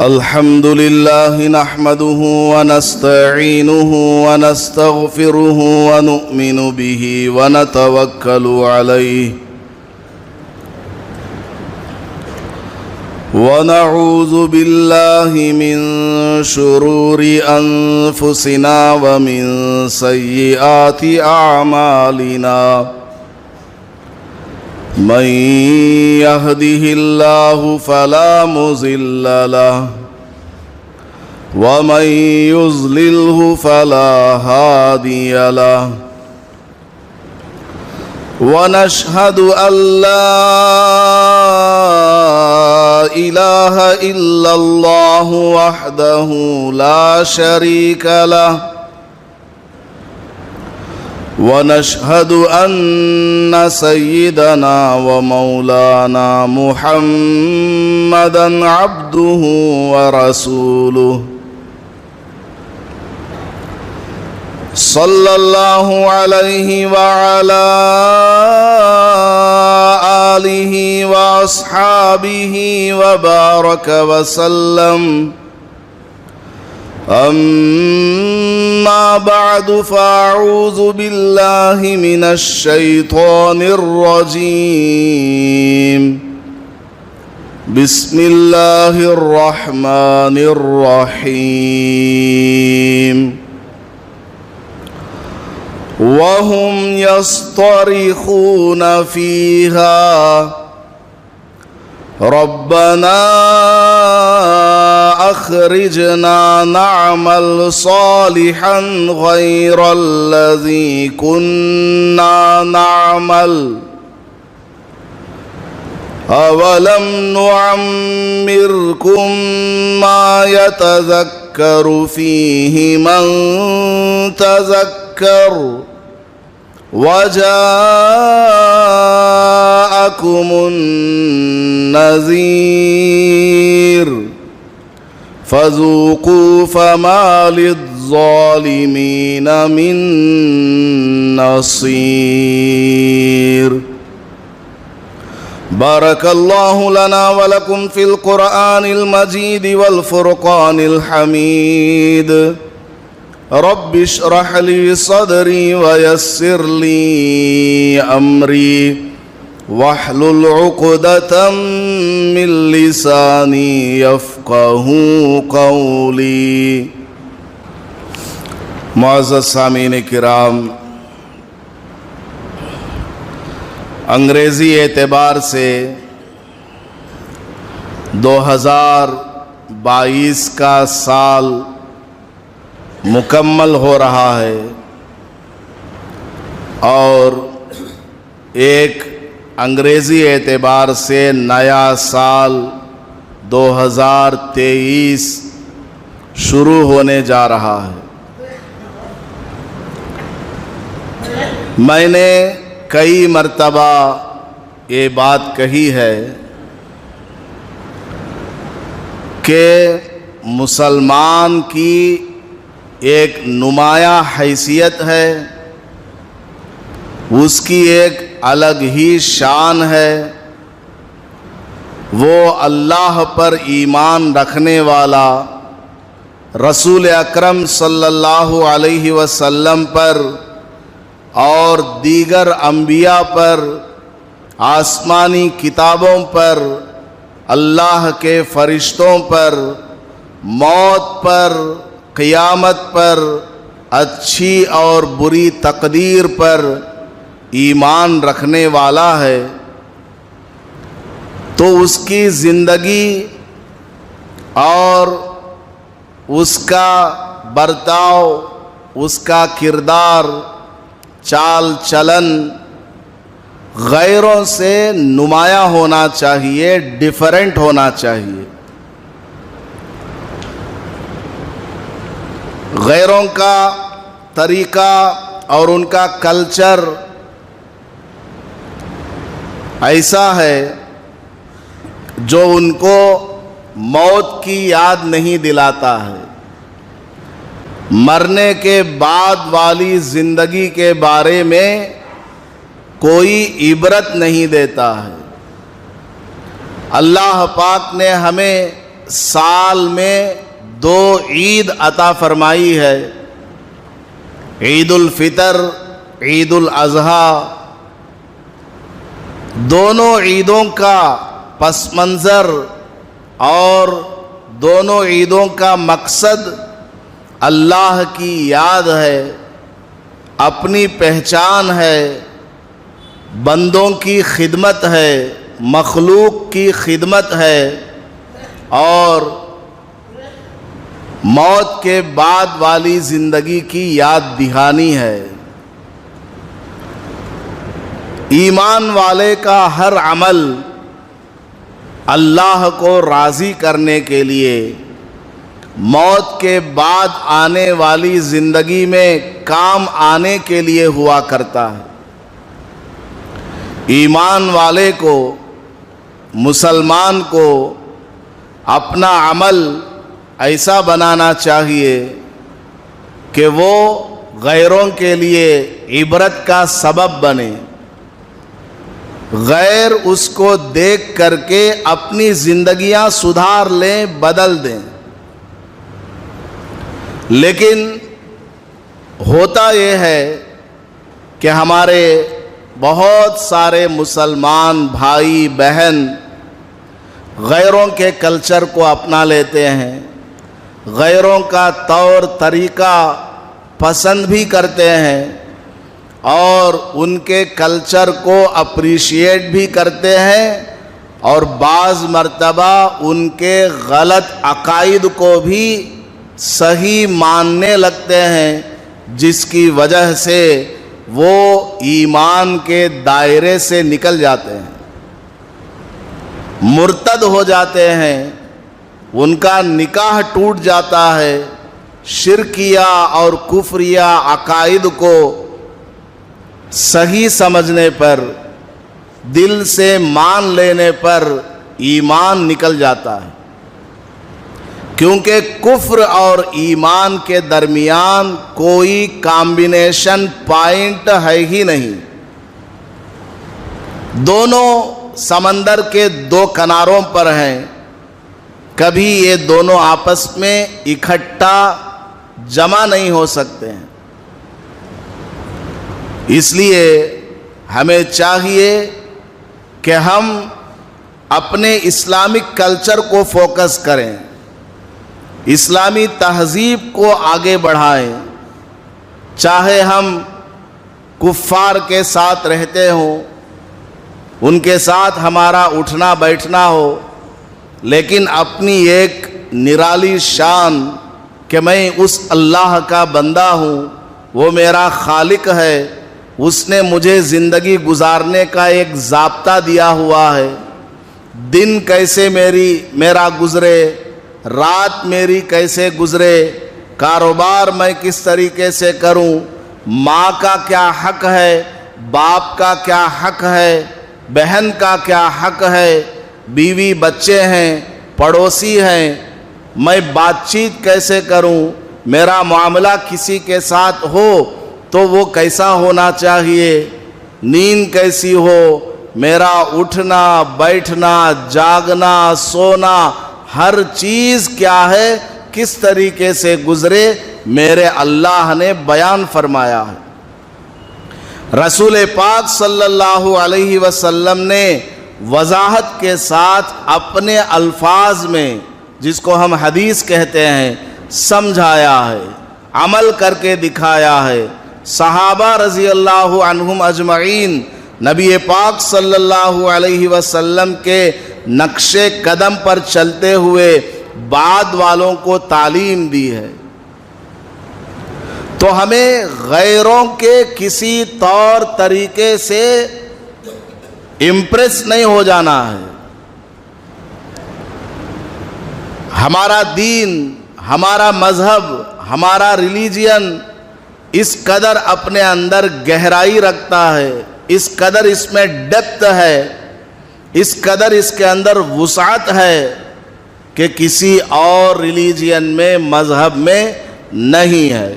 الحمد لله نحمده ونستعينه ونستغفره ونؤمن به ونتوكل عليه ونعوذ بالله من شرور أنفسنا ومن سيئات أعمالنا من يهده الله فلا مضل له ومن يضلله فلا هادي له ونشهد أن لا إله إلا الله وحده لا شريك له ونشهد أن سيدنا ومولانا محمدًا عبده ورسوله صلى الله عليه وعلى آله وأصحابه وبارك وسلم أما بعد فأعوذ بالله من الشيطان الرجيم بسم الله الرحمن الرحيم وهم يصطرخون فيها ربنا أخرجنا نعمل صالحا غير الذي كنا نعمل أولم نعمركم ما يتذكر فيه من تذكر وجاءكم النذير فذوقوا فما للظالمين من نصير بارك الله لنا ولكم في القرآن المجيد والفرقان الحميد رب اشرح لي صدري ويسر لي أمري واحلل عقدة من لساني يفقه قولي. معزز سامعین کرام، انگریزی اعتبار سے 2022 کا سال مکمل ہو رہا ہے اور ایک انگریزی اعتبار سے نیا سال 2023 شروع ہونے جا رہا ہے. میں نے کئی مرتبہ یہ بات کہی ہے کہ مسلمان کی ایک نمایاں حیثیت ہے، اس کی ایک الگ ہی شان ہے. وہ اللہ پر ایمان رکھنے والا، رسول اکرم صلی اللہ علیہ وسلم پر اور دیگر انبیاء پر، آسمانی کتابوں پر، اللہ کے فرشتوں پر، موت پر، قیامت پر، اچھی اور بری تقدیر پر ایمان رکھنے والا ہے. تو اس کی زندگی اور اس کا برتاؤ، اس کا کردار، چال چلن غیروں سے نمایاں ہونا چاہیے، ڈیفرنٹ ہونا چاہیے. غیروں کا طریقہ اور ان کا کلچر ایسا ہے جو ان کو موت کی یاد نہیں دلاتا ہے، مرنے کے بعد والی زندگی کے بارے میں کوئی عبرت نہیں دیتا ہے. اللہ پاک نے ہمیں سال میں 2 عید عطا فرمائی ہے، عید الفطر، عید الاضحیٰ۔ دونوں عیدوں کا پس منظر اور دونوں عیدوں کا مقصد اللہ کی یاد ہے، اپنی پہچان ہے، بندوں کی خدمت ہے، مخلوق کی خدمت ہے، اور موت کے بعد والی زندگی کی یاد دہانی ہے۔ ایمان والے کا ہر عمل اللہ کو راضی کرنے کے لیے موت کے بعد آنے والی زندگی میں کام آنے کے لیے ہوا کرتا ہے۔ ایمان والے کو، مسلمان کو اپنا عمل ایسا بنانا چاہیے کہ وہ غیروں کے لیے عبرت کا سبب بنے، غیر اس کو دیکھ کر کے اپنی زندگیاں سدھار لیں، بدل دیں۔ لیکن ہوتا یہ ہے کہ ہمارے بہت سارے مسلمان بھائی بہن غیروں کے کلچر کو اپنا لیتے ہیں، غیروں کا طور طریقہ پسند بھی کرتے ہیں، اور ان کے کلچر کو اپریشیٹ بھی کرتے ہیں، اور بعض مرتبہ ان کے غلط عقائد کو بھی صحیح ماننے لگتے ہیں، جس کی وجہ سے وہ ایمان کے دائرے سے نکل جاتے ہیں، مرتد ہو جاتے ہیں، ان کا نکاح ٹوٹ جاتا ہے۔ شرکیہ اور کفریہ عقائد کو صحیح سمجھنے پر، دل سے مان لینے پر ایمان نکل جاتا ہے، کیونکہ کفر اور ایمان کے درمیان کوئی کامبینیشن پوائنٹ ہے ہی نہیں۔ دونوں سمندر کے 2 کناروں پر ہیں، کبھی یہ دونوں آپس میں اکٹھا جمع نہیں ہو سکتے ہیں۔ اس لیے ہمیں چاہیے کہ ہم اپنے اسلامک کلچر کو فوکس کریں، اسلامی تہذیب کو آگے بڑھائیں، چاہے ہم کفار کے ساتھ رہتے ہوں، ان کے ساتھ ہمارا اٹھنا بیٹھنا ہو، لیکن اپنی ایک نرالی شان کہ میں اس اللہ کا بندہ ہوں، وہ میرا خالق ہے، اس نے مجھے زندگی گزارنے کا ایک ضابطہ دیا ہوا ہے، دن کیسے میرا گزرے، رات میری کیسے گزرے، کاروبار میں کس طریقے سے کروں، ماں کا کیا حق ہے، باپ کا کیا حق ہے، بہن کا کیا حق ہے، بیوی بچے ہیں، پڑوسی ہیں، میں بات چیت کیسے کروں، میرا معاملہ کسی کے ساتھ ہو تو وہ کیسا ہونا چاہیے، نیند کیسی ہو، میرا اٹھنا بیٹھنا جاگنا سونا ہر چیز کیا ہے، کس طریقے سے گزرے، میرے اللہ نے بیان فرمایا ہے۔ رسول پاک صلی اللہ علیہ وسلم نے وضاحت کے ساتھ اپنے الفاظ میں، جس کو ہم حدیث کہتے ہیں، سمجھایا ہے، عمل کر کے دکھایا ہے۔ صحابہ رضی اللہ عنہم اجمعین نبی پاک صلی اللہ علیہ وسلم کے نقش قدم پر چلتے ہوئے بعد والوں کو تعلیم دی ہے۔ تو ہمیں غیروں کے کسی طور طریقے سے امپریس نہیں ہو جانا ہے۔ ہمارا دین، ہمارا مذہب، ہمارا ریلیجین اس قدر اپنے اندر گہرائی رکھتا ہے، اس قدر اس میں ڈیپتھ ہے، اس قدر اس کے اندر وسعت ہے کہ کسی اور ریلیجین میں، مذہب میں نہیں ہے۔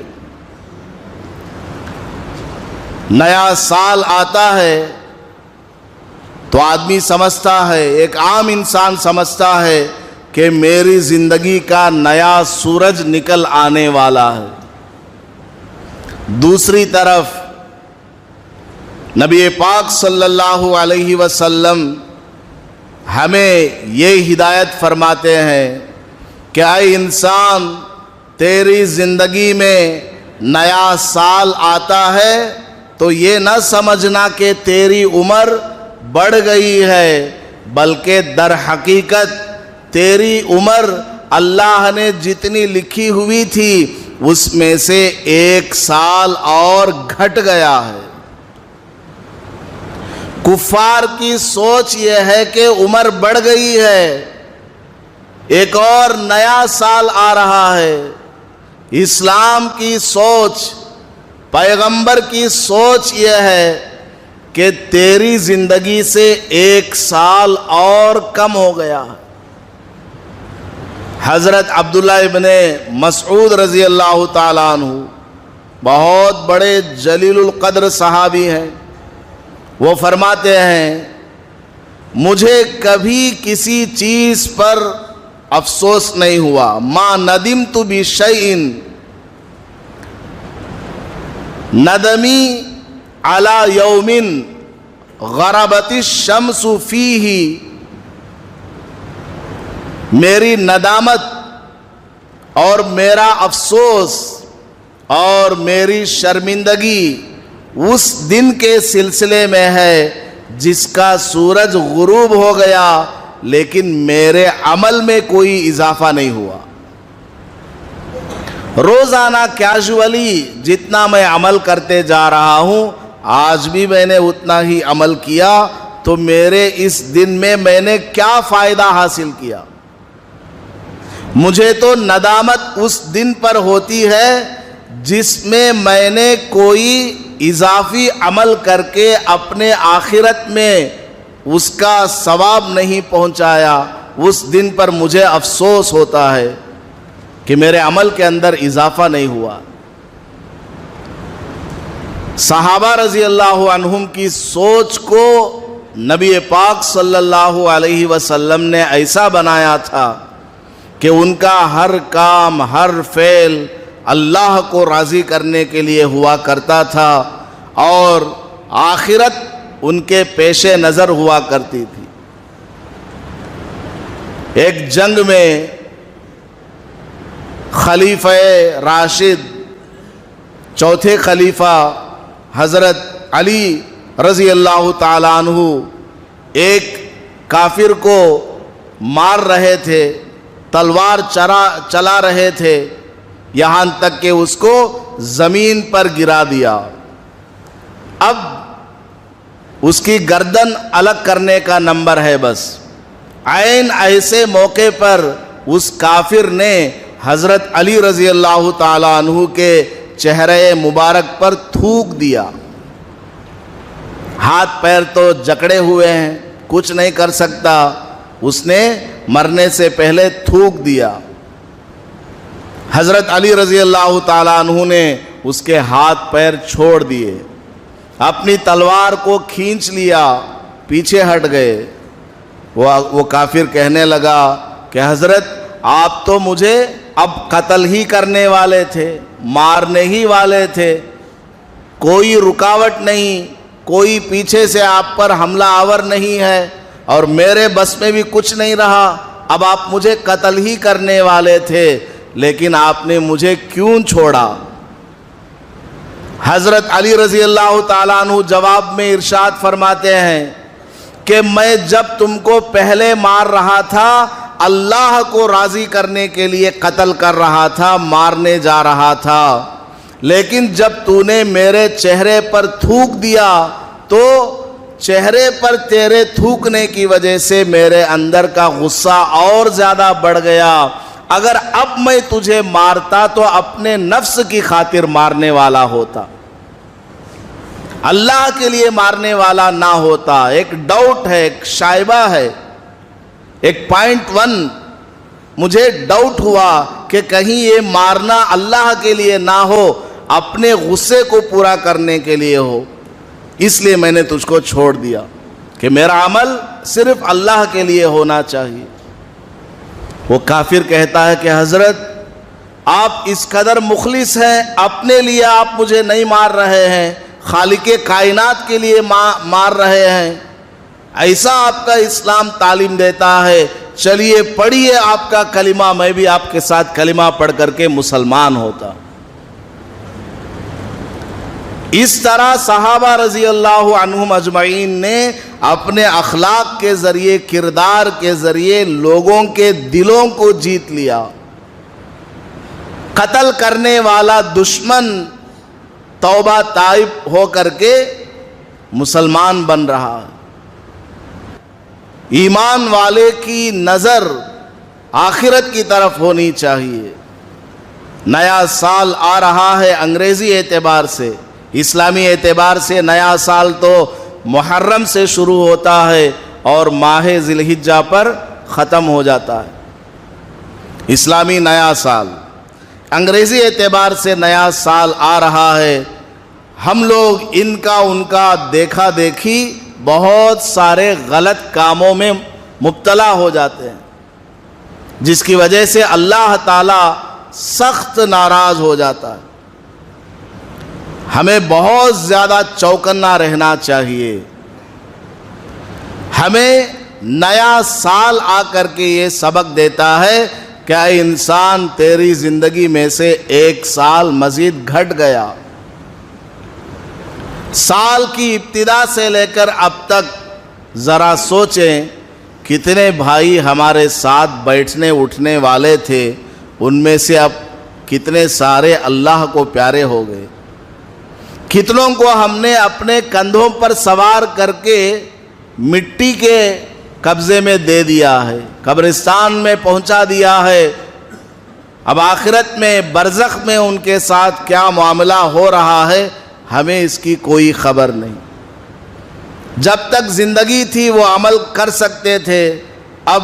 نیا سال آتا ہے تو آدمی سمجھتا ہے، ایک عام انسان سمجھتا ہے کہ میری زندگی کا نیا سورج نکل آنے والا ہے۔ دوسری طرف نبی پاک صلی اللہ علیہ وسلم ہمیں یہ ہدایت فرماتے ہیں کہ اے انسان، تیری زندگی میں نیا سال آتا ہے تو یہ نہ سمجھنا کہ تیری عمر بڑھ گئی ہے، بلکہ در حقیقت تیری عمر اللہ نے جتنی لکھی ہوئی تھی اس میں سے 1 سال اور گھٹ گیا ہے۔ کفار کی سوچ یہ ہے کہ عمر بڑھ گئی ہے، ایک اور نیا سال آ رہا ہے۔ اسلام کی سوچ، پیغمبر کی سوچ یہ ہے کہ تیری زندگی سے 1 سال اور کم ہو گیا ہے۔ حضرت عبداللہ ابن مسعود رضی اللہ تعالیٰ عنہ بہت بڑے جلیل القدر صحابی ہیں، وہ فرماتے ہیں مجھے کبھی کسی چیز پر افسوس نہیں ہوا، ما ندمت بشیء ندمی علی یوم غربت الشمس فیہ، میری ندامت اور میرا افسوس اور میری شرمندگی اس دن کے سلسلے میں ہے جس کا سورج غروب ہو گیا لیکن میرے عمل میں کوئی اضافہ نہیں ہوا۔ روزانہ کیجولی جتنا میں عمل کرتے جا رہا ہوں، آج بھی میں نے اتنا ہی عمل کیا، تو میرے اس دن میں نے کیا فائدہ حاصل کیا؟ مجھے تو ندامت اس دن پر ہوتی ہے جس میں نے کوئی اضافی عمل کر کے اپنے آخرت میں اس کا ثواب نہیں پہنچایا۔ اس دن پر مجھے افسوس ہوتا ہے کہ میرے عمل کے اندر اضافہ نہیں ہوا۔ صحابہ رضی اللہ عنہم کی سوچ کو نبی پاک صلی اللہ علیہ وسلم نے ایسا بنایا تھا کہ ان کا ہر کام، ہر فعل اللہ کو راضی کرنے کے لیے ہوا کرتا تھا اور آخرت ان کے پیش نظر ہوا کرتی تھی۔ ایک جنگ میں خلیفہ راشد، چوتھے خلیفہ حضرت علی رضی اللہ تعالیٰ عنہ ایک کافر کو مار رہے تھے، تلوار چلا رہے تھے، یہاں تک کہ اس کو زمین پر گرا دیا۔ اب اس کی گردن الگ کرنے کا نمبر ہے بس۔ عین ایسے موقع پر اس کافر نے حضرت علی رضی اللہ تعالیٰ عنہ کے چہرے مبارک پر تھوک دیا۔ ہاتھ پیر تو جکڑے ہوئے ہیں، کچھ نہیں کر سکتا، اس نے مرنے سے پہلے تھوک دیا۔ حضرت علی رضی اللہ تعالیٰ عنہ نے اس کے ہاتھ پیر چھوڑ دیے، اپنی تلوار کو کھینچ لیا، پیچھے ہٹ گئے۔ وہ کافر کہنے لگا کہ حضرت آپ تو مجھے اب قتل ہی کرنے والے تھے، مارنے ہی والے تھے، کوئی رکاوٹ نہیں، کوئی پیچھے سے آپ پر حملہ آور نہیں ہے اور میرے بس میں بھی کچھ نہیں رہا، اب آپ مجھے قتل ہی کرنے والے تھے، لیکن آپ نے مجھے کیوں چھوڑا؟ حضرت علی رضی اللہ تعالیٰ عنہ جواب میں ارشاد فرماتے ہیں کہ میں جب تم کو پہلے مار رہا تھا اللہ کو راضی کرنے کے لیے قتل کر رہا تھا، مارنے جا رہا تھا، لیکن جب تو نے میرے چہرے پر تھوک دیا تو چہرے پر تیرے تھوکنے کی وجہ سے میرے اندر کا غصہ اور زیادہ بڑھ گیا۔ اگر اب میں تجھے مارتا تو اپنے نفس کی خاطر مارنے والا ہوتا، اللہ کے لیے مارنے والا نہ ہوتا۔ ایک ڈاؤٹ ہے، ایک شائبہ ہے، ایک پوائنٹ 1 مجھے ڈاؤٹ ہوا کہ کہیں یہ مارنا اللہ کے لیے نہ ہو، اپنے غصے کو پورا کرنے کے لیے ہو، اس لیے میں نے تجھ کو چھوڑ دیا کہ میرا عمل صرف اللہ کے لیے ہونا چاہیے۔ وہ کافر کہتا ہے کہ حضرت آپ اس قدر مخلص ہیں، اپنے لیے آپ مجھے نہیں مار رہے ہیں، خالق کائنات کے لیے مار رہے ہیں، ایسا آپ کا اسلام تعلیم دیتا ہے، چلیے پڑھیے آپ کا کلمہ، میں بھی آپ کے ساتھ کلمہ پڑھ کر کے مسلمان ہوتا۔ اس طرح صحابہ رضی اللہ عنہم اجمعین نے اپنے اخلاق کے ذریعے، کردار کے ذریعے لوگوں کے دلوں کو جیت لیا۔ قتل کرنے والا دشمن توبہ تائب ہو کر کے مسلمان بن رہا ہے۔ ایمان والے کی نظر آخرت کی طرف ہونی چاہیے۔ نیا سال آ رہا ہے انگریزی اعتبار سے، اسلامی اعتبار سے نیا سال تو محرم سے شروع ہوتا ہے اور ماہ ذی الحجہ پر ختم ہو جاتا ہے۔ اسلامی نیا سال، انگریزی اعتبار سے نیا سال آ رہا ہے۔ ہم لوگ ان کا دیکھا دیکھی بہت سارے غلط کاموں میں مبتلا ہو جاتے ہیں، جس کی وجہ سے اللہ تعالی سخت ناراض ہو جاتا ہے۔ ہمیں بہت زیادہ چوکنا رہنا چاہیے۔ ہمیں نیا سال آ کر کے یہ سبق دیتا ہے کہ اے انسان، تیری زندگی میں سے ایک سال مزید گھٹ گیا۔ سال کی ابتدا سے لے کر اب تک ذرا سوچیں، کتنے بھائی ہمارے ساتھ بیٹھنے اٹھنے والے تھے، ان میں سے اب کتنے سارے اللہ کو پیارے ہو گئے۔ کتنوں کو ہم نے اپنے کندھوں پر سوار کر کے مٹی کے قبضے میں دے دیا ہے، قبرستان میں پہنچا دیا ہے۔ اب آخرت میں، برزخ میں ان کے ساتھ کیا معاملہ ہو رہا ہے، ہمیں اس کی کوئی خبر نہیں۔ جب تک زندگی تھی وہ عمل کر سکتے تھے، اب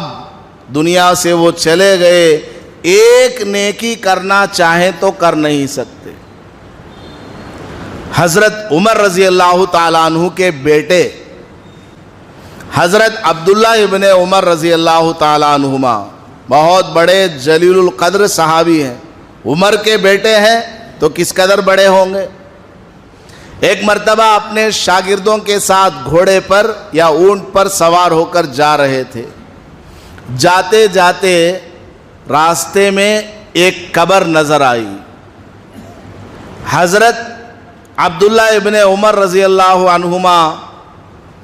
دنیا سے وہ چلے گئے، ایک نیکی کرنا چاہیں تو کر نہیں سکتے۔ حضرت عمر رضی اللہ تعالیٰ عنہ کے بیٹے حضرت عبداللہ ابن عمر رضی اللہ تعالیٰ عنہما بہت بڑے جلیل القدر صحابی ہیں۔ عمر کے بیٹے ہیں تو کس قدر بڑے ہوں گے۔ ایک مرتبہ اپنے شاگردوں کے ساتھ گھوڑے پر یا اونٹ پر سوار ہو کر جا رہے تھے۔ جاتے جاتے راستے میں ایک قبر نظر آئی۔ حضرت عبداللہ ابن عمر رضی اللہ عنہما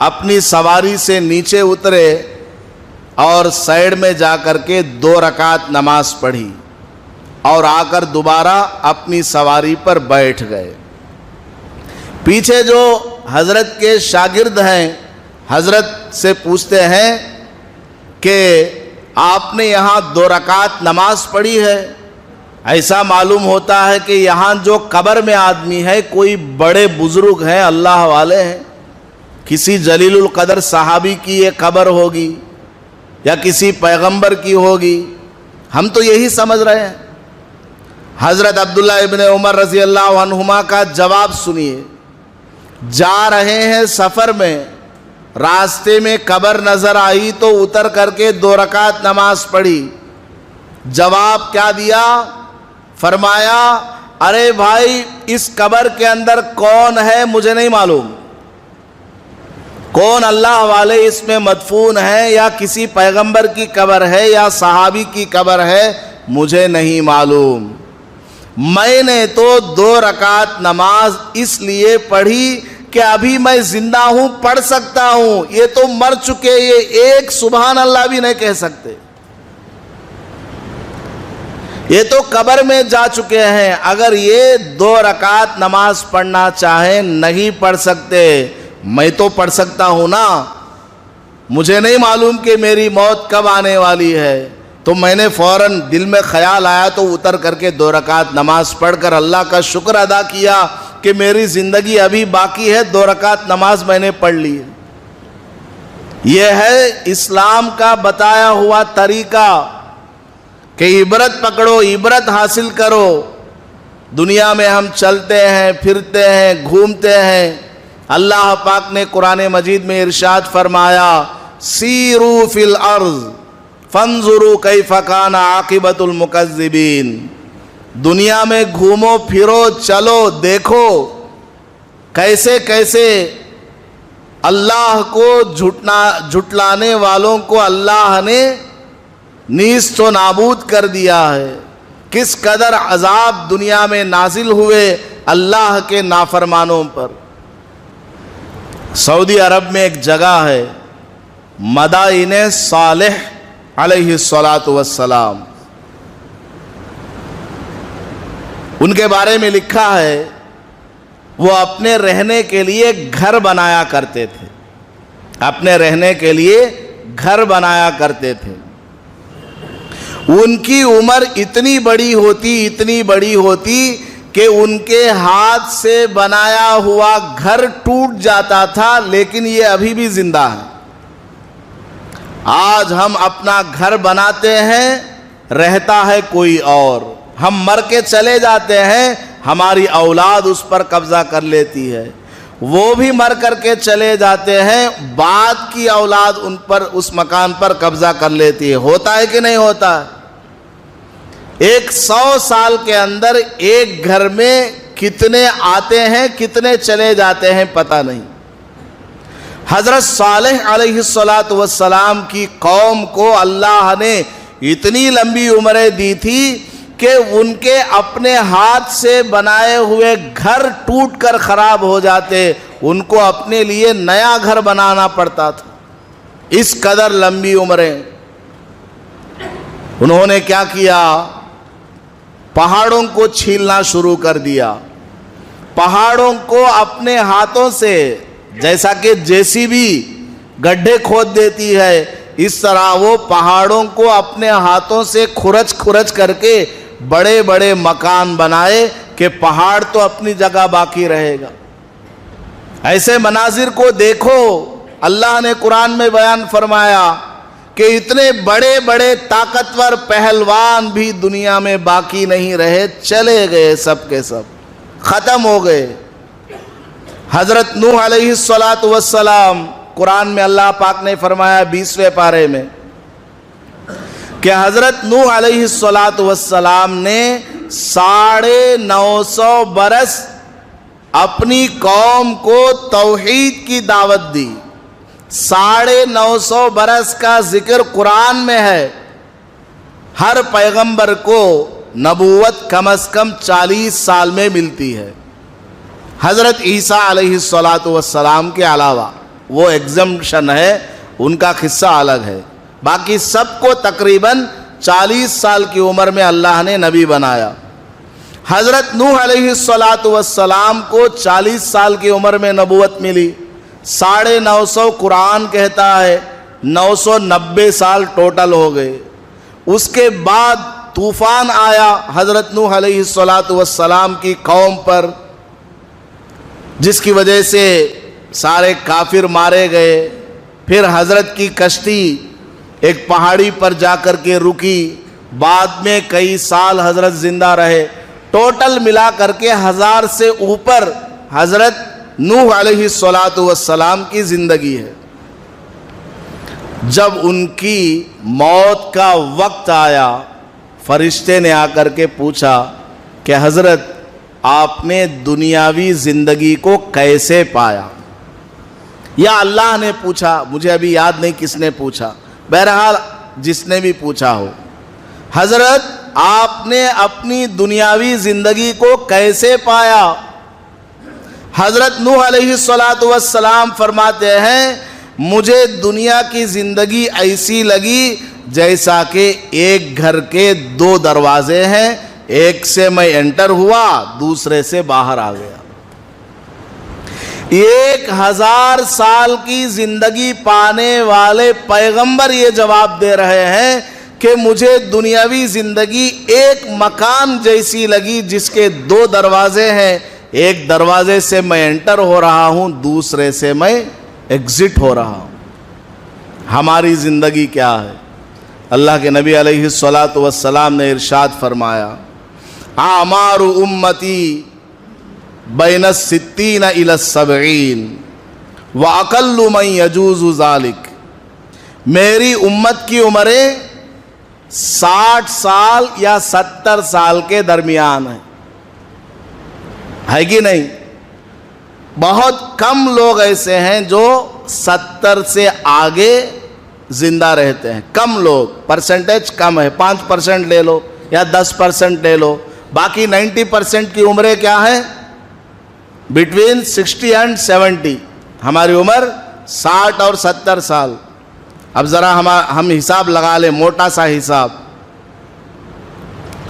اپنی سواری سے نیچے اترے اور سائیڈ میں جا کر کے 2 رکعت نماز پڑھی اور آ کر دوبارہ اپنی سواری پر بیٹھ گئے۔ پیچھے جو حضرت کے شاگرد ہیں، حضرت سے پوچھتے ہیں کہ آپ نے یہاں 2 رکعت نماز پڑھی ہے، ایسا معلوم ہوتا ہے کہ یہاں جو قبر میں آدمی ہے کوئی بڑے بزرگ ہیں، اللہ والے ہیں، کسی جلیل القدر صحابی کی یہ قبر ہوگی یا کسی پیغمبر کی ہوگی، ہم تو یہی سمجھ رہے ہیں۔ حضرت عبداللہ ابن عمر رضی اللہ عنہما کا جواب سنیے۔ جا رہے ہیں سفر میں، راستے میں قبر نظر آئی تو اتر کر کے 2 رکعت نماز پڑھی۔ جواب کیا دیا؟ فرمایا، ارے بھائی، اس قبر کے اندر کون ہے مجھے نہیں معلوم، کون اللہ والے اس میں مدفون ہیں، یا کسی پیغمبر کی قبر ہے یا صحابی کی قبر ہے، مجھے نہیں معلوم۔ میں نے تو 2 رکعت نماز اس لیے پڑھی کہ ابھی میں زندہ ہوں، پڑھ سکتا ہوں، یہ تو مر چکے، یہ ایک سبحان اللہ بھی نہیں کہہ سکتے، یہ تو قبر میں جا چکے ہیں، اگر یہ 2 رکعت نماز پڑھنا چاہیں نہیں پڑھ سکتے، میں تو پڑھ سکتا ہوں نا، مجھے نہیں معلوم کہ میری موت کب آنے والی ہے۔ تو میں نے فوراً دل میں خیال آیا تو اتر کر کے 2 رکعت نماز پڑھ کر اللہ کا شکر ادا کیا کہ میری زندگی ابھی باقی ہے، 2 رکعت نماز میں نے پڑھ لی۔ یہ ہے اسلام کا بتایا ہوا طریقہ کہ عبرت پکڑو، عبرت حاصل کرو۔ دنیا میں ہم چلتے ہیں، پھرتے ہیں، گھومتے ہیں، اللہ پاک نے قرآن مجید میں ارشاد فرمایا، سیروا فی الارض فانظروا کیف کان عاقبۃ المکذبین. دنیا میں گھومو پھرو چلو دیکھو کیسے کیسے اللہ کو جھٹلانے والوں کو اللہ نے نیست و نابود کر دیا ہے. کس قدر عذاب دنیا میں نازل ہوئے اللہ کے نافرمانوں پر. سعودی عرب میں ایک جگہ ہے مدائن صالح علیہ الصلاۃ والسلام. ان کے بارے میں لکھا ہے وہ اپنے رہنے کے لیے گھر بنایا کرتے تھے. اپنے رہنے کے لیے گھر بنایا کرتے تھے. ان کی عمر اتنی بڑی ہوتی کہ ان کے ہاتھ سے بنایا ہوا گھر ٹوٹ جاتا تھا لیکن یہ ابھی بھی زندہ ہے. آج ہم اپنا گھر بناتے ہیں رہتا ہے کوئی اور. ہم مر کے چلے جاتے ہیں ہماری اولاد اس پر قبضہ کر لیتی ہے. وہ بھی مر کر کے چلے جاتے ہیں بعد کی اولاد ان پر اس مکان پر قبضہ کر لیتی ہے. ہوتا ہے کہ نہیں ہوتا؟ 100 سال کے اندر ایک گھر میں کتنے آتے ہیں کتنے چلے جاتے ہیں پتہ نہیں. حضرت صالح علیہ السلام کی قوم کو اللہ نے اتنی لمبی عمریں دی تھی کہ ان کے اپنے ہاتھ سے بنائے ہوئے گھر ٹوٹ کر خراب ہو جاتے. ان کو اپنے لیے نیا گھر بنانا پڑتا تھا. اس قدر لمبی عمریں. انہوں نے کیا کیا؟ پہاڑوں کو چھیلنا شروع کر دیا. پہاڑوں کو اپنے ہاتھوں سے، جیسا کہ JCB گڈھے کھود دیتی ہے اس طرح وہ پہاڑوں کو اپنے ہاتھوں سے کھرچ کر کے بڑے بڑے مکان بنائے کہ پہاڑ تو اپنی جگہ باقی رہے گا. ایسے مناظر کو دیکھو. اللہ نے قرآن میں بیان فرمایا کہ اتنے بڑے بڑے طاقتور پہلوان بھی دنیا میں باقی نہیں رہے، چلے گئے سب کے سب، ختم ہو گئے. حضرت نوح علیہ السلام، قرآن میں اللہ پاک نے فرمایا 20ویں پارے میں کہ حضرت نوح علیہ السلام نے 950 برس اپنی قوم کو توحید کی دعوت دی. 950 برس کا ذکر قرآن میں ہے. ہر پیغمبر کو نبوت کم از کم 40 سال میں ملتی ہے. حضرت عیسیٰ علیہ السلام کے علاوہ وہ ایگزمپشن ہے، ان کا قصہ الگ ہے. باقی سب کو تقریباً 40 سال کی عمر میں اللہ نے نبی بنایا. حضرت نوح علیہ السلام کو 40 سال کی عمر میں نبوت ملی. 950 قرآن کہتا ہے 990 سال ٹوٹل ہو گئے. اس کے بعد طوفان آیا حضرت نوح علیہ السلام کی قوم پر، جس کی وجہ سے سارے کافر مارے گئے. پھر حضرت کی کشتی ایک پہاڑی پر جا کر کے رکی. بعد میں کئی سال حضرت زندہ رہے. ٹوٹل ملا کر کے 1000 سے اوپر حضرت نوح علیہ السلام کی زندگی ہے. جب ان کی موت کا وقت آیا، فرشتے نے آ کر کے پوچھا کہ حضرت آپ نے دنیاوی زندگی کو کیسے پایا؟ یا اللہ نے پوچھا، مجھے ابھی یاد نہیں کس نے پوچھا، بہرحال جس نے بھی پوچھا ہو، حضرت آپ نے اپنی دنیاوی زندگی کو کیسے پایا؟ حضرت نوح علیہ السلام فرماتے ہیں مجھے دنیا کی زندگی ایسی لگی جیسا کہ ایک گھر کے 2 دروازے ہیں، ایک سے میں انٹر ہوا دوسرے سے باہر آ گیا. 1000 سال کی زندگی پانے والے پیغمبر یہ جواب دے رہے ہیں کہ مجھے دنیاوی زندگی ایک مکان جیسی لگی جس کے 2 دروازے ہیں، ایک دروازے سے میں انٹر ہو رہا ہوں، دوسرے سے میں ایگزٹ ہو رہا ہوں. ہماری زندگی کیا ہے؟ اللہ کے نبی علیہ السلام نے ارشاد فرمایا اعمار امتی بین 60 الی 70 واقل من یجوز ذلک. میری امت کی عمریں 60 سال یا 70 سال کے درمیان ہے کہ نہیں؟ بہت کم لوگ ایسے ہیں جو 70 سے آگے زندہ رہتے ہیں. کم لوگ، پرسنٹیج کم ہے. 5% لے لو یا 10% لے لو. باقی 90% کی عمریں کیا ہیں؟ Between 60 and 70. ہماری عمر 60 اور 70 سال. اب ذرا ہم حساب لگا لیں، موٹا سا حساب.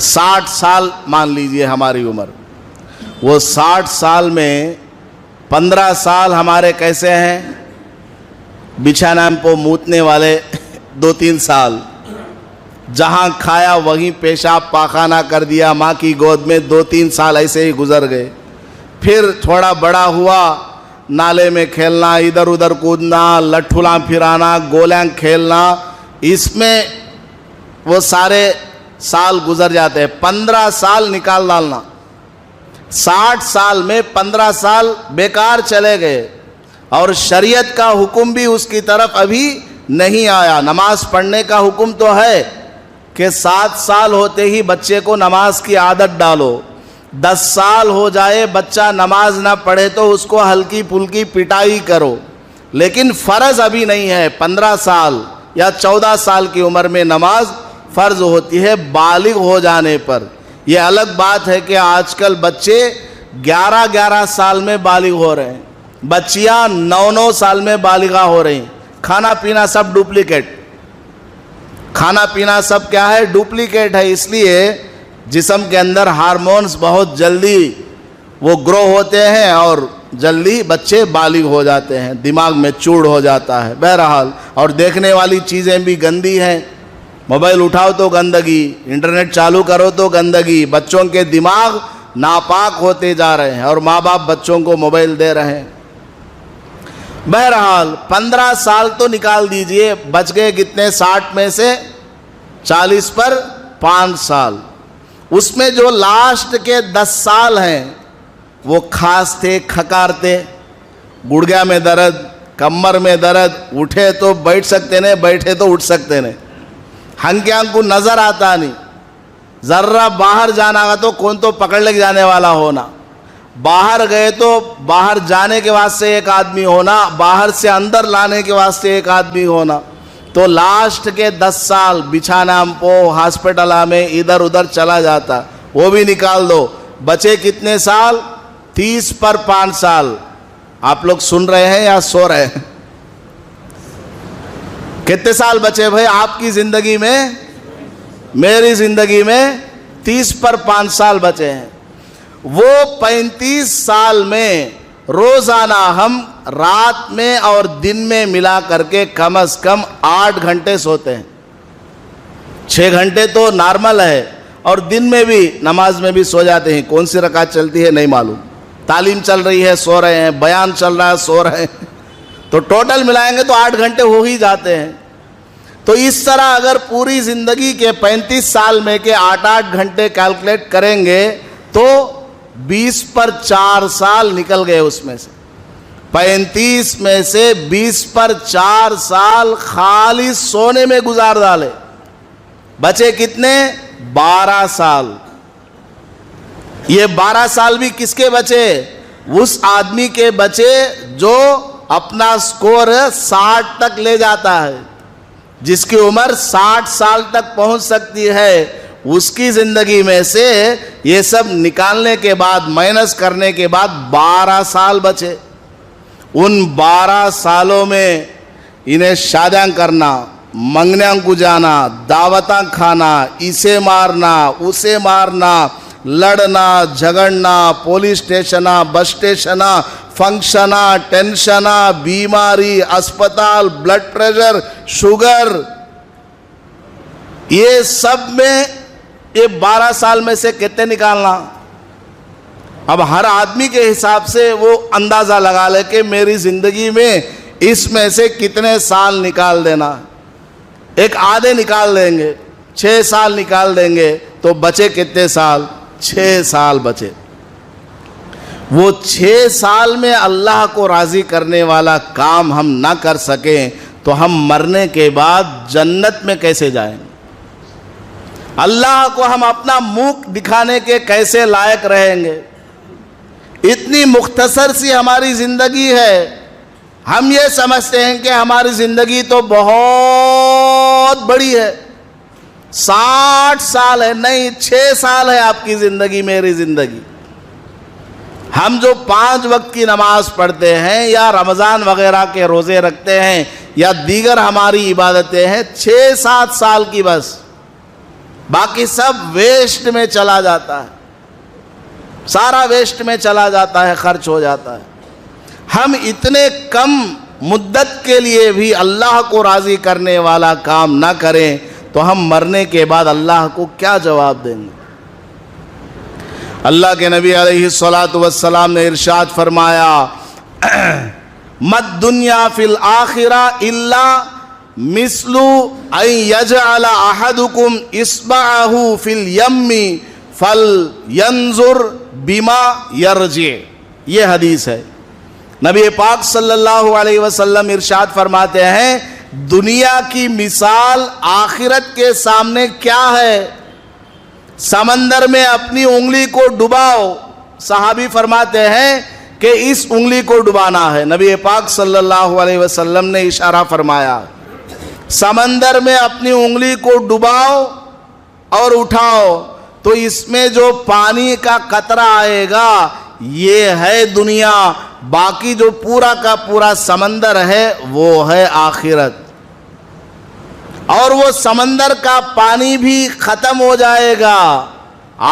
60 سال مان لیجئے ہماری عمر. وہ 60 سال میں 15 سال ہمارے کیسے ہیں؟ بچھانا پہ موتنے والے 2-3 سال. جہاں کھایا وہیں پیشاب پاخانہ کر دیا ماں کی گود میں. 2-3 سال ایسے ہی گزر گئے. پھر تھوڑا بڑا ہوا، نالے میں کھیلنا، ادھر ادھر کودنا، لٹھولاں پھرانا، گولیاں کھیلنا، اس میں وہ سارے سال گزر جاتے ہیں. 15 سال نکال ڈالنا. 60 سال میں 15 سال بیکار چلے گئے. اور شریعت کا حکم بھی اس کی طرف ابھی نہیں آیا. نماز پڑھنے کا حکم تو ہے کہ 7 سال ہوتے ہی بچے کو نماز کی عادت ڈالو. 10 سال ہو جائے بچہ نماز نہ پڑھے تو اس کو ہلکی پھلکی پٹائی کرو. لیکن فرض ابھی نہیں ہے. 15 سال یا 14 سال کی عمر میں نماز فرض ہوتی ہے بالغ ہو جانے پر. یہ الگ بات ہے کہ آج کل بچے 11 سال میں بالغ ہو رہے ہیں. بچیاں 9 سال میں بالغہ ہو رہی ہیں. کھانا پینا سب ڈپلیکیٹ. کھانا پینا سب کیا ہے؟ ڈپلیکیٹ ہے. اس لیے جسم کے اندر ہارمونز بہت جلدی وہ گرو ہوتے ہیں اور جلدی بچے بالغ ہو جاتے ہیں. دماغ میں چوڑ ہو جاتا ہے. بہرحال اور دیکھنے والی چیزیں بھی گندی ہیں. موبائل اٹھاؤ تو گندگی، انٹرنیٹ چالو کرو تو گندگی. بچوں کے دماغ ناپاک ہوتے جا رہے ہیں اور ماں باپ بچوں کو موبائل دے رہے ہیں. بہرحال 15 سال تو نکال دیجئے. بچ گئے کتنے؟ 60 میں سے 40 پر 5 سال. اس میں جو لاسٹ کے 10 سال ہیں وہ کھانستے کھکارتے، گڑگیا میں درد، کمر میں درد، اٹھے تو بیٹھ سکتے نہیں، بیٹھے تو اٹھ سکتے نہیں. ہنکیاں کو نظر آتا نہیں. ذرا باہر جانا گا تو کون تو پکڑ لے جانے والا ہونا. باہر گئے تو باہر جانے کے واسطے ایک آدمی ہونا، باہر سے اندر لانے کے واسطے ایک آدمی ہونا. تو لاسٹ کے 10 سال بچھانا پو ہاسپٹل میں ادھر ادھر چلا جاتا. وہ بھی نکال دو. بچے کتنے سال؟ 30 پر 5 سال. آپ لوگ سن رہے ہیں یا سو رہے ہیں؟ کتنے سال بچے بھائی آپ کی زندگی میں؟ میری زندگی میں 30 پر 5 سال بچے ہیں. وہ 35 سال میں روزانہ ہم رات میں اور دن میں ملا کر کے کم از کم 8 گھنٹے سوتے ہیں. 6 گھنٹے تو نارمل ہے اور دن میں بھی نماز میں بھی سو جاتے ہیں. کون سی رکعت چلتی ہے نہیں معلوم. تعلیم چل رہی ہے سو رہے ہیں، بیان چل رہا ہے سو رہے ہیں. تو ٹوٹل ملائیں گے تو 8 گھنٹے ہو ہی جاتے ہیں. تو اس طرح اگر پوری زندگی کے 35 سال میں کے 8 گھنٹے کیلکولیٹ کریں گے تو 20 پر 4 سال نکل گئے. اس میں سے 35 میں سے 20 پر 4 سال خالی سونے میں گزار ڈالے. بچے کتنے؟ 12 سال. یہ 12 سال بھی کس کے بچے؟ اس آدمی کے بچے جو اپنا سکور 60 تک لے جاتا ہے، جس کی عمر 60 سال تک پہنچ سکتی ہے. اس کی زندگی میں سے یہ سب نکالنے کے بعد، مائنس کرنے کے بعد 12 سال بچے. ان 12 سالوں میں انہیں شادیاں کرنا، منگنیاں کو جانا، دعوتاں کھانا، اسے مارنا اسے مارنا، لڑنا جھگڑنا، پولیس اسٹیشنا، بس اسٹیشنا، فنکشنا، ٹینشنا، بیماری، اسپتال، بلڈ پریشر، شوگر، یہ سب میں یہ 12 سال میں سے کتنے نکالنا؟ اب ہر آدمی کے حساب سے وہ اندازہ لگا لے کہ میری زندگی میں اس میں سے کتنے سال نکال دینا. ایک آدھے نکال دیں گے، 6 سال نکال دیں گے تو بچے کتنے سال؟ 6 سال بچے. وہ 6 سال میں اللہ کو راضی کرنے والا کام ہم نہ کر سکیں تو ہم مرنے کے بعد جنت میں کیسے جائیں؟ اللہ کو ہم اپنا منہ دکھانے کے کیسے لائق رہیں گے؟ اتنی مختصر سی ہماری زندگی ہے، ہم یہ سمجھتے ہیں کہ ہماری زندگی تو بہت بڑی ہے، 60 سال ہے، نہیں 6 سال ہے آپ کی زندگی، میری زندگی۔ ہم جو 5 وقت کی نماز پڑھتے ہیں یا رمضان وغیرہ کے روزے رکھتے ہیں یا دیگر ہماری عبادتیں ہیں، 6-7 سال کی بس، باقی سب ویسٹ میں چلا جاتا ہے، سارا ویسٹ میں چلا جاتا ہے، خرچ ہو جاتا ہے۔ ہم اتنے کم مدت کے لیے بھی اللہ کو راضی کرنے والا کام نہ کریں تو ہم مرنے کے بعد اللہ کو کیا جواب دیں گے؟ اللہ کے نبی علیہ الصلوۃ والسلام نے ارشاد فرمایا، مَا الدُّنْيَا فِي الْآخِرَةِ إِلَّا مِثْلُ أَن يَجْعَلَ أَحَدُكُمْ إِصْبَعَهُ فِي الْيَمِّ فَلْيَنْظُرْ بِمَا يَرْجِعُ۔ یہ حدیث ہے، نبی پاک صلی اللہ علیہ وسلم ارشاد فرماتے ہیں، دنیا کی مثال آخرت کے سامنے کیا ہے؟ سمندر میں اپنی انگلی کو ڈباؤ۔ صحابی فرماتے ہیں کہ اس انگلی کو ڈبانا ہے، نبی پاک صلی اللہ علیہ وسلم نے اشارہ فرمایا، سمندر میں اپنی انگلی کو ڈباؤ اور اٹھاؤ تو اس میں جو پانی کا قطرہ آئے گا یہ ہے دنیا، باقی جو پورا کا پورا سمندر ہے وہ ہے آخرت، اور وہ سمندر کا پانی بھی ختم ہو جائے گا۔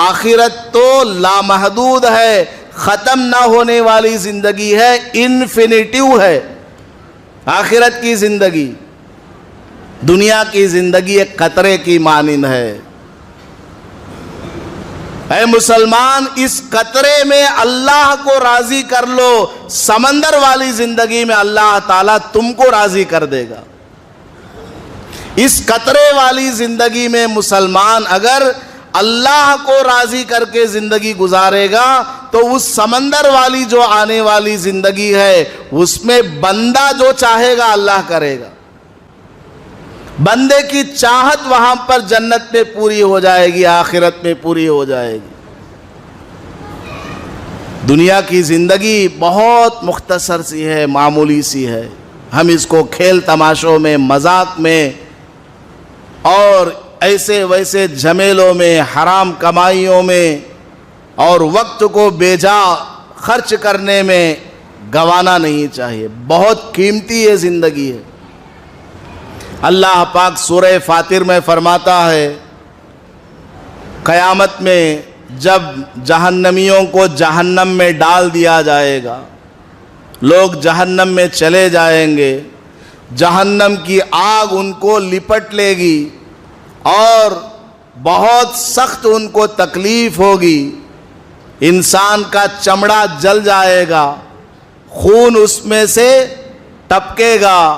آخرت تو لامحدود ہے، ختم نہ ہونے والی زندگی ہے، انفینیٹیو ہے آخرت کی زندگی۔ دنیا کی زندگی ایک قطرے کی مانند ہے۔ اے مسلمان، اس قطرے میں اللہ کو راضی کر لو، سمندر والی زندگی میں اللہ تعالیٰ تم کو راضی کر دے گا۔ اس قطرے والی زندگی میں مسلمان اگر اللہ کو راضی کر کے زندگی گزارے گا تو اس سمندر والی جو آنے والی زندگی ہے اس میں بندہ جو چاہے گا اللہ کرے گا۔ بندے کی چاہت وہاں پر جنت میں پوری ہو جائے گی، آخرت میں پوری ہو جائے گی۔ دنیا کی زندگی بہت مختصر سی ہے، معمولی سی ہے، ہم اس کو کھیل تماشوں میں، مذاق میں اور ایسے ویسے جھمیلوں میں، حرام کمائیوں میں اور وقت کو بے جا خرچ کرنے میں گنوانا نہیں چاہیے۔ بہت قیمتی یہ زندگی ہے۔ اللہ پاک سورہ فاطر میں فرماتا ہے، قیامت میں جب جہنمیوں کو جہنم میں ڈال دیا جائے گا، لوگ جہنم میں چلے جائیں گے، جہنم کی آگ ان کو لپٹ لے گی اور بہت سخت ان کو تکلیف ہوگی، انسان کا چمڑا جل جائے گا، خون اس میں سے ٹپکے گا،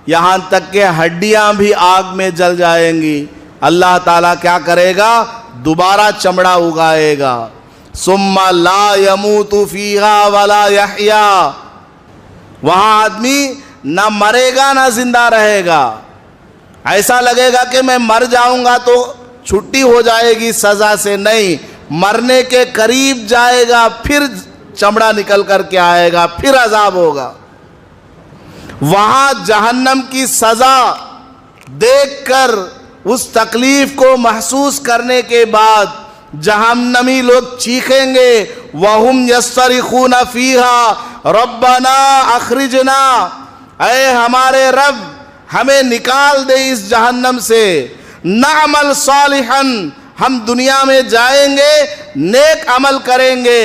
یہاں تک کہ ہڈیاں بھی آگ میں جل جائیں گی۔ اللہ تعالیٰ کیا کرے گا؟ دوبارہ چمڑا اگائے گا۔ ثم لا يموت فیہا ولا یحیا، وہاں آدمی نہ مرے گا نہ زندہ رہے گا۔ ایسا لگے گا کہ میں مر جاؤں گا تو چھٹی ہو جائے گی سزا سے، نہیں، مرنے کے قریب جائے گا، پھر چمڑا نکل کر کے آئے گا، پھر عذاب ہوگا۔ وہاں جہنم کی سزا دیکھ کر اس تکلیف کو محسوس کرنے کے بعد جہنمی لوگ چیخیں گے، وَهُمْ يَصْطَرِخُونَ فِيهَا رَبَّنَا أَخْرِجْنَا، اے ہمارے رب ہمیں نکال دے اس جہنم سے، نعمل صالحاً، ہم دنیا میں جائیں گے نیک عمل کریں گے،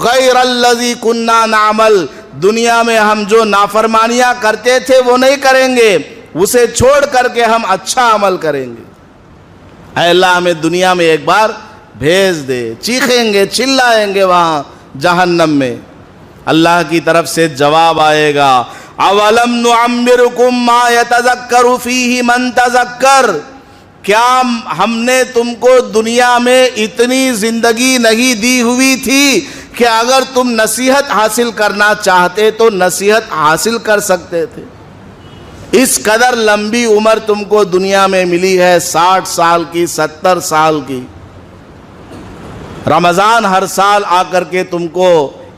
غیر الذی کننا نعمل، دنیا میں ہم جو نافرمانیاں کرتے تھے وہ نہیں کریں گے، اسے چھوڑ کر کے ہم اچھا عمل کریں گے۔ اے اللہ ہمیں دنیا میں ایک بار بھیج دے۔ چیخیں گے، چلائیں گے وہاں جہنم میں۔ اللہ کی طرف سے جواب آئے گا، اولم نعمرکم ما یتذکر فیہ من تذکر، کیا ہم نے تم کو دنیا میں اتنی زندگی نہیں دی ہوئی تھی کہ اگر تم نصیحت حاصل کرنا چاہتے تو نصیحت حاصل کر سکتے تھے؟ اس قدر لمبی عمر تم کو دنیا میں ملی ہے، 60 سال کی، 70 سال کی۔ رمضان ہر سال آ کر کے تم کو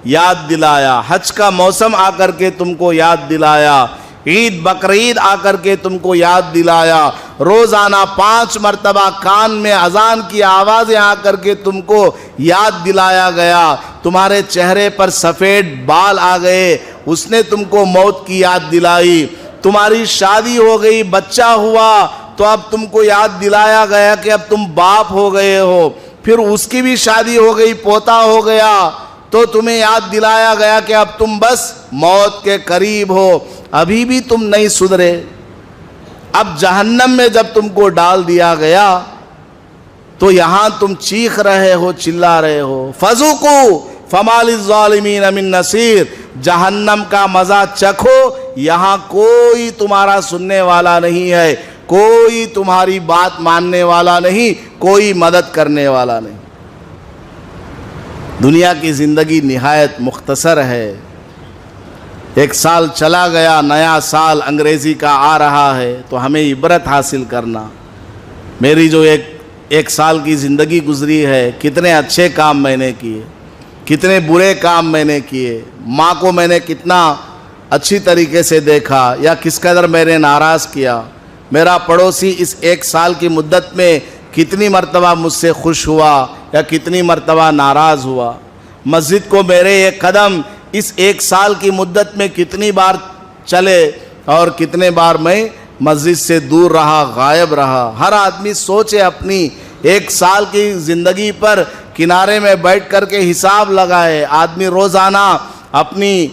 یاد دلایا، حج کا موسم آ کر کے تم کو یاد دلایا، عید بقرعید آ کر کے تم کو یاد دلایا، روزانہ 5 مرتبہ کان میں اذان کی آوازیں آ کر کے تم کو یاد دلایا گیا، تمہارے چہرے پر سفید بال آ گئے، اس نے تم کو موت کی یاد دلائی، تمہاری شادی ہو گئی، بچہ ہوا تو اب تم کو یاد دلایا گیا کہ اب تم باپ ہو گئے ہو، پھر اس کی بھی شادی ہو گئی، پوتا ہو گیا تو تمہیں یاد دلایا گیا کہ اب تم بس موت کے قریب ہو، ابھی بھی تم نہیں سدھرے۔ اب جہنم میں جب تم کو ڈال دیا گیا تو یہاں تم چیخ رہے ہو، چلا رہے ہو، فذوقوا فما للظالمین من نصیر، جہنم کا مزہ چکھو، یہاں کوئی تمہارا سننے والا نہیں ہے، کوئی تمہاری بات ماننے والا نہیں، کوئی مدد کرنے والا نہیں۔ دنیا کی زندگی نہایت مختصر ہے، 1 سال چلا گیا، نیا سال انگریزی کا آ رہا ہے، تو ہمیں عبرت حاصل کرنا، میری جو ایک سال کی زندگی گزری ہے، کتنے اچھے کام میں نے کیے، کتنے برے کام میں نے کیے، ماں کو میں نے کتنا اچھی طریقے سے دیکھا یا کس قدر میں نے ناراض کیا، میرا پڑوسی اس 1 سال کی مدت میں کتنی مرتبہ مجھ سے خوش ہوا یا کتنی مرتبہ ناراض ہوا، مسجد کو میرے ایک قدم اس 1 سال کی مدت میں کتنی بار چلے اور کتنے بار میں مسجد سے دور رہا، غائب رہا۔ ہر آدمی سوچے اپنی 1 سال کی زندگی پر کنارے میں بیٹھ کر کے حساب لگائے، آدمی روزانہ اپنی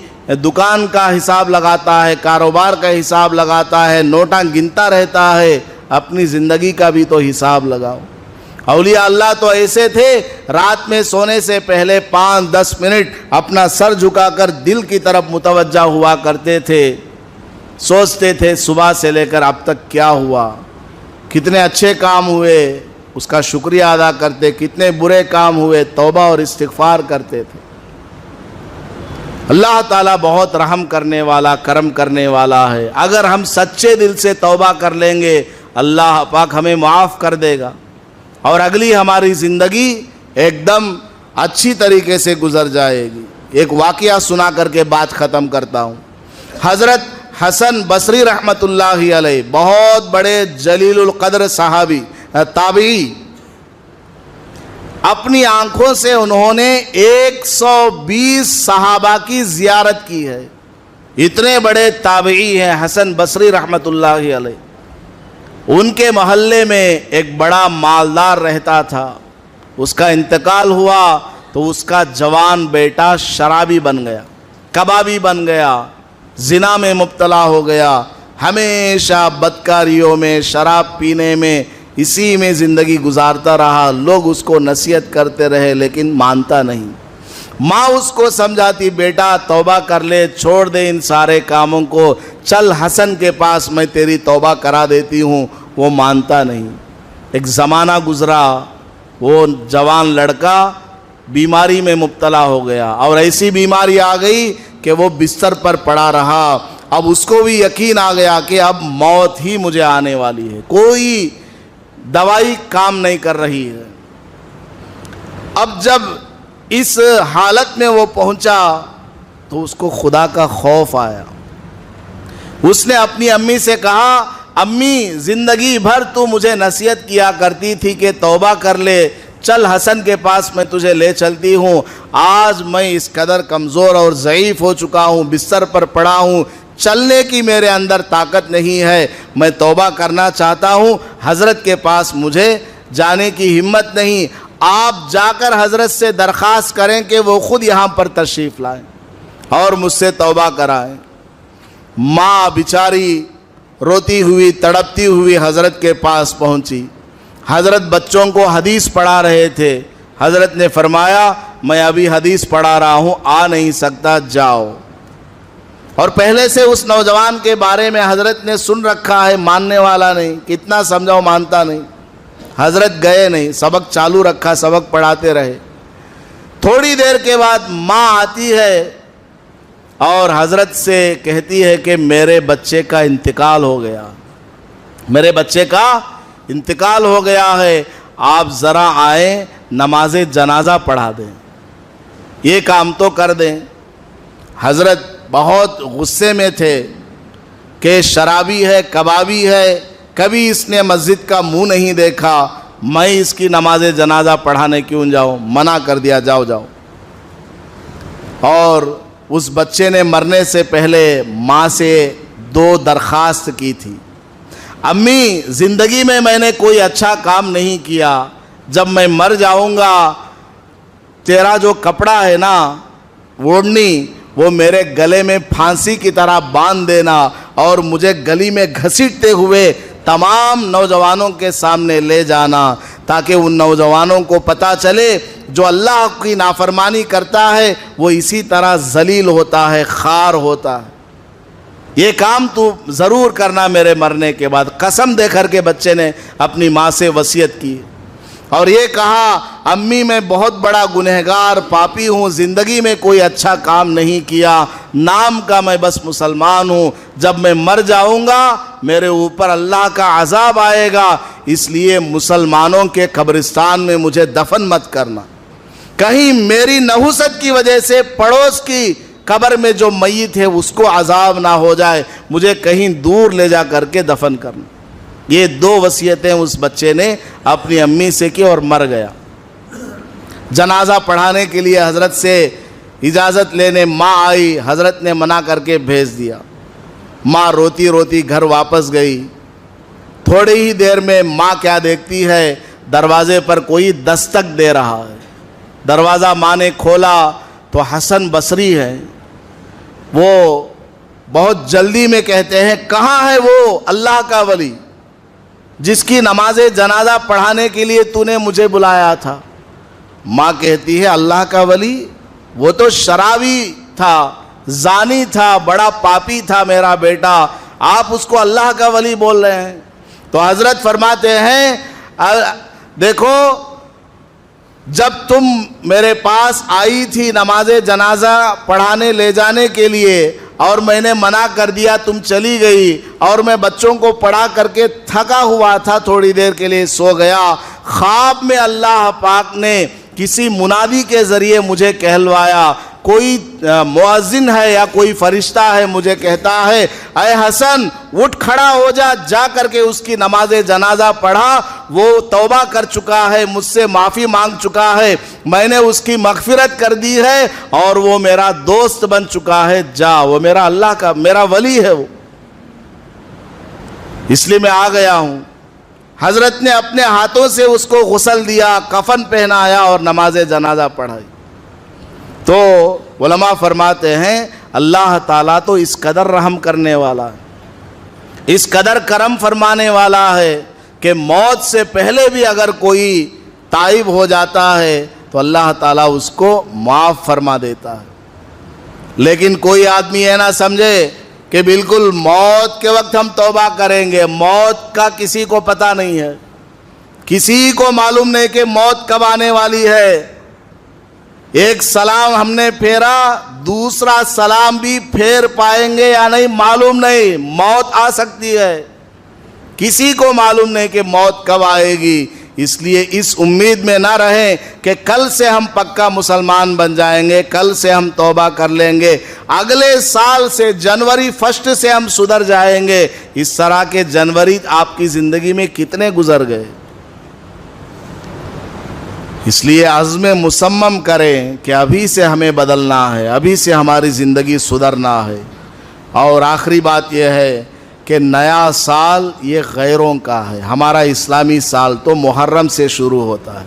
دکان کا حساب لگاتا ہے، کاروبار کا حساب لگاتا ہے، نوٹاں گنتا رہتا ہے، اپنی زندگی کا بھی تو حساب لگاؤ۔ اولیاء اللہ تو ایسے تھے، رات میں سونے سے پہلے 5-10 منٹ اپنا سر جھکا کر دل کی طرف متوجہ ہوا کرتے تھے، سوچتے تھے صبح سے لے کر اب تک کیا ہوا، کتنے اچھے کام ہوئے اس کا شکریہ ادا کرتے، کتنے برے کام ہوئے توبہ اور استغفار کرتے تھے۔ اللہ تعالیٰ بہت رحم کرنے والا، کرم کرنے والا ہے، اگر ہم سچے دل سے توبہ کر لیں گے اللہ پاک ہمیں معاف کر دے گا اور اگلی ہماری زندگی ایک دم اچھی طریقے سے گزر جائے گی۔ ایک واقعہ سنا کر کے بات ختم کرتا ہوں۔ حضرت حسن بصری رحمۃ اللہ علیہ بہت بڑے جلیل القدر صحابی تابعی، اپنی آنکھوں سے انہوں نے 120 صحابہ کی زیارت کی ہے، اتنے بڑے تابعی ہیں حسن بصری رحمۃ اللہ علیہ۔ ان کے محلے میں ایک بڑا مالدار رہتا تھا، اس کا انتقال ہوا تو اس کا جوان بیٹا شرابی بن گیا، کبابی بن گیا، زنا میں مبتلا ہو گیا، ہمیشہ بدکاریوں میں، شراب پینے میں، اسی میں زندگی گزارتا رہا۔ لوگ اس کو نصیحت کرتے رہے لیکن مانتا نہیں۔ ماں اس کو سمجھاتی، بیٹا توبہ کر لے، چھوڑ دے ان سارے کاموں کو، چل حسن کے پاس میں تیری توبہ کرا دیتی ہوں۔ وہ مانتا نہیں۔ ایک زمانہ گزرا، وہ جوان لڑکا بیماری میں مبتلا ہو گیا اور ایسی بیماری آ گئی کہ وہ بستر پر پڑا رہا۔ اب اس کو بھی یقین آ گیا کہ اب موت ہی مجھے آنے والی ہے، کوئی دوائی کام نہیں کر رہی ہے۔ اب جب اس حالت میں وہ پہنچا تو اس کو خدا کا خوف آیا۔ اس نے اپنی امی سے کہا، امی زندگی بھر تو مجھے نصیحت کیا کرتی تھی کہ توبہ کر لے، چل حسن کے پاس میں تجھے لے چلتی ہوں، آج میں اس قدر کمزور اور ضعیف ہو چکا ہوں، بستر پر پڑا ہوں، چلنے کی میرے اندر طاقت نہیں ہے، میں توبہ کرنا چاہتا ہوں، حضرت کے پاس مجھے جانے کی ہمت نہیں، آپ جا کر حضرت سے درخواست کریں کہ وہ خود یہاں پر تشریف لائیں اور مجھ سے توبہ کرائیں۔ ماں بیچاری روتی ہوئی تڑپتی ہوئی حضرت کے پاس پہنچی۔ حضرت بچوں کو حدیث پڑھا رہے تھے، حضرت نے فرمایا میں ابھی حدیث پڑھا رہا ہوں، آ نہیں سکتا، جاؤ۔ اور پہلے سے اس نوجوان کے بارے میں حضرت نے سن رکھا ہے، ماننے والا نہیں، کتنا سمجھاؤ مانتا نہیں۔ حضرت گئے نہیں، سبق چالو رکھا، سبق پڑھاتے رہے۔ تھوڑی دیر کے بعد ماں آتی ہے اور حضرت سے کہتی ہے کہ میرے بچے کا انتقال ہو گیا، میرے بچے کا انتقال ہو گیا ہے، آپ ذرا آئیں نماز جنازہ پڑھا دیں، یہ کام تو کر دیں۔ حضرت بہت غصے میں تھے کہ شرابی ہے، کبابی ہے، کبھی اس نے مسجد کا منہ نہیں دیکھا، میں اس کی نماز جنازہ پڑھانے کیوں جاؤں؟ منع کر دیا، جاؤ جاؤ۔ اور اس بچے نے مرنے سے پہلے ماں سے 2 درخواست کی تھی، امی زندگی میں نے کوئی اچھا کام نہیں کیا، جب میں مر جاؤں گا تیرا جو کپڑا ہے نا اوڑھنی، وہ میرے گلے میں پھانسی کی طرح باندھ دینا اور مجھے گلی میں گھسیٹتے ہوئے تمام نوجوانوں کے سامنے لے جانا، تاکہ ان نوجوانوں کو پتہ چلے جو اللہ کی نافرمانی کرتا ہے وہ اسی طرح ذلیل ہوتا ہے، خار ہوتا ہے۔ یہ کام تو ضرور کرنا میرے مرنے کے بعد۔ قسم دے کر کے بچے نے اپنی ماں سے وصیت کی اور یہ کہا، امی میں بہت بڑا گنہگار پاپی ہوں، زندگی میں کوئی اچھا کام نہیں کیا، نام کا میں بس مسلمان ہوں، جب میں مر جاؤں گا میرے اوپر اللہ کا عذاب آئے گا، اس لیے مسلمانوں کے قبرستان میں مجھے دفن مت کرنا، کہیں میری نحوست کی وجہ سے پڑوس کی قبر میں جو میت ہے اس کو عذاب نہ ہو جائے، مجھے کہیں دور لے جا کر کے دفن کرنا۔ یہ 2 وصیتیں اس بچے نے اپنی امی سے کی اور مر گیا۔ جنازہ پڑھانے کے لیے حضرت سے اجازت لینے ماں آئی، حضرت نے منع کر کے بھیج دیا۔ ماں روتی روتی گھر واپس گئی۔ تھوڑی ہی دیر میں ماں کیا دیکھتی ہے، دروازے پر کوئی دستک دے رہا ہے۔ دروازہ ماں نے کھولا تو حسن بصری ہے۔ وہ بہت جلدی میں کہتے ہیں، کہاں ہے وہ اللہ کا ولی جس کی نماز جنازہ پڑھانے کے لیے تو نے مجھے بلایا تھا؟ ماں کہتی ہے، اللہ کا ولی وہ تو شرابی تھا، زانی تھا، بڑا پاپی تھا میرا بیٹا، آپ اس کو اللہ کا ولی بول رہے ہیں؟ تو حضرت فرماتے ہیں، دیکھو جب تم میرے پاس آئی تھی نماز جنازہ پڑھانے لے جانے کے لیے اور میں نے منع کر دیا، تم چلی گئی اور میں بچوں کو پڑھا کر کے تھکا ہوا تھا، تھوڑی دیر کے لیے سو گیا، خواب میں اللہ پاک نے کسی منادی کے ذریعے مجھے کہلوایا، کوئی مؤذن ہے یا کوئی فرشتہ ہے، مجھے کہتا ہے اے حسن اٹھ کھڑا ہو جا، جا کر کے اس کی نماز جنازہ پڑھا، وہ توبہ کر چکا ہے، مجھ سے معافی مانگ چکا ہے، میں نے اس کی مغفرت کر دی ہے اور وہ میرا دوست بن چکا ہے، جا، وہ میرا اللہ کا میرا ولی ہے، وہ اس لیے میں آ گیا ہوں۔ حضرت نے اپنے ہاتھوں سے اس کو غسل دیا، کفن پہنایا اور نماز جنازہ پڑھائی۔ تو علماء فرماتے ہیں اللہ تعالیٰ تو اس قدر رحم کرنے والا ہے، اس قدر کرم فرمانے والا ہے کہ موت سے پہلے بھی اگر کوئی تائب ہو جاتا ہے تو اللہ تعالیٰ اس کو معاف فرما دیتا ہے۔ لیکن کوئی آدمی یہ نہ سمجھے کہ بالکل موت کے وقت ہم توبہ کریں گے، موت کا کسی کو پتہ نہیں ہے، کسی کو معلوم نہیں کہ موت کب آنے والی ہے۔ ایک سلام ہم نے پھیرا، دوسرا سلام بھی پھیر پائیں گے یا نہیں معلوم نہیں، موت آ سکتی ہے، کسی کو معلوم نہیں کہ موت کب آئے گی۔ اس لیے اس امید میں نہ رہیں کہ کل سے ہم پکا مسلمان بن جائیں گے، کل سے ہم توبہ کر لیں گے، اگلے سال سے جنوری 1 سے ہم سدھر جائیں گے۔ اس طرح کے جنوری آپ کی زندگی میں کتنے گزر گئے؟ اس لیے عزم مصمم کریں کہ ابھی سے ہمیں بدلنا ہے، ابھی سے ہماری زندگی سدھرنا ہے۔ اور آخری بات یہ ہے کہ نیا سال یہ غیروں کا ہے، ہمارا اسلامی سال تو محرم سے شروع ہوتا ہے،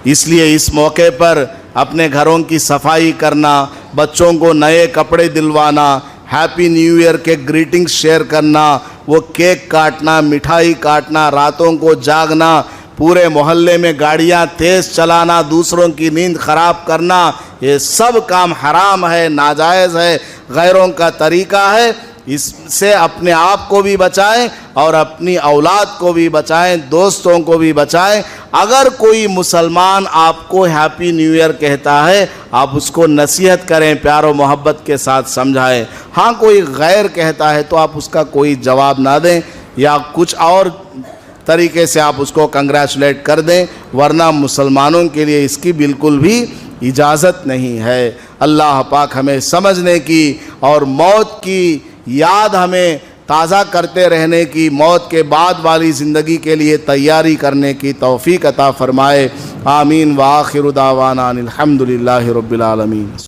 اس لیے اس موقع پر اپنے گھروں کی صفائی کرنا، بچوں کو نئے کپڑے دلوانا، ہیپی نیو ایئر کے گریٹنگز شیئر کرنا، وہ کیک کاٹنا، مٹھائی کاٹنا، راتوں کو جاگنا، پورے محلے میں گاڑیاں تیز چلانا، دوسروں کی نیند خراب کرنا، یہ سب کام حرام ہے، ناجائز ہے، غیروں کا طریقہ ہے۔ اس سے اپنے آپ کو بھی بچائیں اور اپنی اولاد کو بھی بچائیں، دوستوں کو بھی بچائیں۔ اگر کوئی مسلمان آپ کو ہیپی نیو ایئر کہتا ہے، آپ اس کو نصیحت کریں، پیار و محبت کے ساتھ سمجھائیں۔ ہاں کوئی غیر کہتا ہے تو آپ اس کا کوئی جواب نہ دیں، یا کچھ اور طریقے سے آپ اس کو کنگریچولیٹ کر دیں، ورنہ مسلمانوں کے لیے اس کی بالکل بھی اجازت نہیں ہے۔ اللہ پاک ہمیں سمجھنے کی اور موت کی یاد ہمیں تازہ کرتے رہنے کی، موت کے بعد والی زندگی کے لیے تیاری کرنے کی توفیق عطا فرمائے۔ آمین وآخر دعوانا الحمدللہ رب العالمین۔